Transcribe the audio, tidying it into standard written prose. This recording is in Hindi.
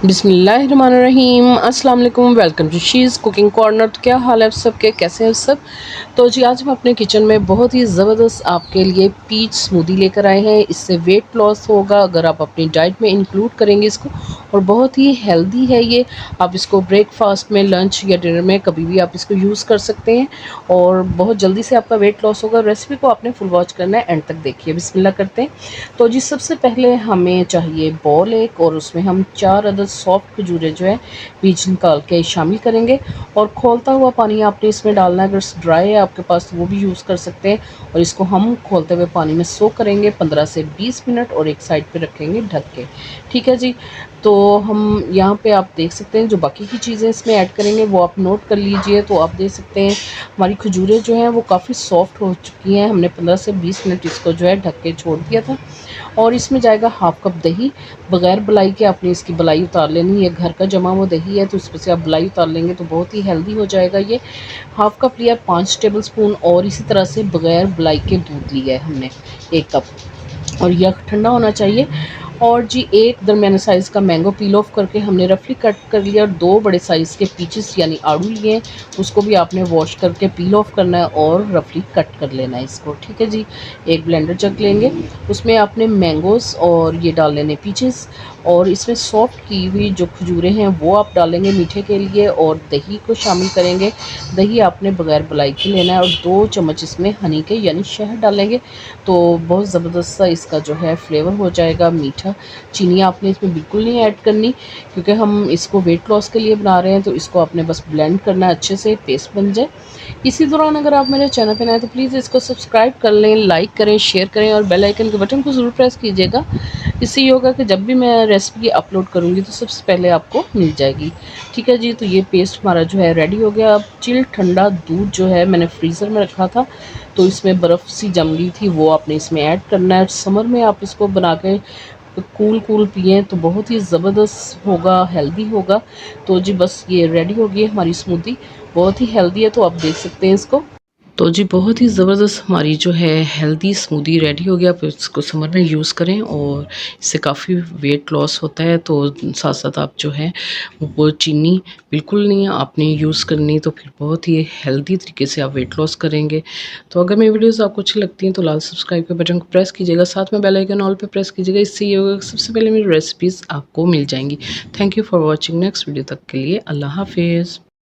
बिस्मिल्लाहिर्रहमानिर्रहीम अस्सलाम वालेकुम। Welcome to she's cooking corner. तो क्या हाल है आप सबके, कैसे हैं सब? तो जी आज हम अपने किचन में बहुत ही ज़बरदस्त आपके लिए पीच स्मूदी लेकर आए हैं। इससे वेट लॉस होगा अगर आप अपनी डाइट में इंक्लूड करेंगे इसको, और बहुत ही हेल्दी है ये। आप इसको ब्रेकफास्ट में, लंच या डिनर में कभी भी आप इसको यूज़ कर सकते हैं और बहुत जल्दी से आपका वेट लॉस होगा। रेसिपी को आपने फुल वॉच करना है, एंड तक देखिए। बिस्मिल्लाह करते हैं। तो जी सबसे पहले हमें चाहिए बॉल एक, और उसमें हम 4 अदद सॉफ्ट खजूरें जो है बीज निकाल के शामिल करेंगे। और खोलता हुआ पानी आपने इसमें डालना है। अगर ड्राई है आपके पास तो वो भी यूज़ कर सकते हैं। और इसको हम खोलते हुए पानी में सोक करेंगे 15 से 20 मिनट, और एक साइड पे रखेंगे ढक के। ठीक है जी। तो हम यहाँ पे आप देख सकते हैं जो बाकी की चीज़ें इसमें ऐड करेंगे वो आप नोट कर लीजिए। तो आप देख सकते हैं हमारी खजूरें जो हैं वो काफ़ी सॉफ्ट हो चुकी हैं। हमने 15 से 20 मिनट इसको जो है ढक के छोड़ दिया था। और इसमें जाएगा हाफ कप दही। बगैर बलाई के आपने इसकी बलाई उतार लेनी है। घर का जमा हुआ दही है तो इसमें से आप बलाई उतार लेंगे तो बहुत ही हेल्दी हो जाएगा ये। हाफ कप लिया 5 टेबल स्पून, और इसी तरह से बगैर बलाई के दूध लिया है हमने 1 कप, और यह ठंडा होना चाहिए। और जी एक दरमियाने साइज़ का मैंगो पील ऑफ करके हमने रफली कट कर लिया। और 2 बड़े साइज़ के पीचेस यानी आड़ू लिए हैं, उसको भी आपने वॉश करके पील ऑफ करना है और रफली कट कर लेना है इसको। ठीक है जी। एक ब्लेंडर जग लेंगे, उसमें आपने मैंगोस और ये डाल लेने पीचेस, और इसमें सॉफ्ट की हुई जो खजूरें हैं वो आप डालेंगे मीठे के लिए, और दही को शामिल करेंगे। दही आपने बगैर मलाई के लेना है, और 2 चम्मच इसमें हनी के यानी शहद डालेंगे तो बहुत ज़बरदस्त सा इसका जो है फ्लेवर हो जाएगा मीठा। चीनी आपने इसमें बिल्कुल नहीं ऐड करनी, क्योंकि हम इसको वेट लॉस के लिए बना रहे हैं। तो इसको आपने बस ब्लेंड करना है अच्छे से, पेस्ट बन जाए। इसी दौरान अगर आप मेरे चैनल पे नए हैं तो प्लीज़ इसको सब्सक्राइब कर लें, लाइक करें, शेयर करें, और बेल आइकन के बटन को ज़रूर प्रेस कीजिएगा। इससे ये होगा कि जब भी मैं रेसिपी अपलोड करूँगी तो सबसे पहले आपको मिल जाएगी। ठीक है जी। तो ये पेस्ट हमारा जो है रेडी हो गया। अब चिल ठंडा दूध जो है मैंने फ्रीज़र में रखा था, तो इसमें बर्फ़ सी जम गई थी, वो आपने इसमें ऐड करना है। समर में आप इसको बना के कूल कूल पिएँ तो बहुत ही ज़बरदस्त होगा, हेल्दी होगा। तो जी बस ये रेडी हो गई है हमारी स्मूदी। बहुत ही हेल्दी है, तो आप देख सकते हैं इसको। तो जी बहुत ही ज़बरदस्त हमारी जो है हेल्दी स्मूदी रेडी हो गया। आप इसको समर में यूज़ करें और इससे काफ़ी वेट लॉस होता है। तो साथ साथ आप जो है वो चीनी बिल्कुल नहीं आपने यूज़ करनी, तो फिर बहुत ही हेल्दी तरीके से आप वेट लॉस करेंगे। तो अगर मेरी वीडियोज़ आपको अच्छी लगती हैं तो लाल सब्सक्राइब के बटन को प्रेस कीजिएगा, साथ में बेल आइकन ऑल पे प्रेस कीजिएगा। इससे ये होगा कि सबसे पहले मेरी रेसिपीज़ आपको मिल जाएंगी। Thank you for watching. Next video तक के लिए अल्लाह हाफिज़।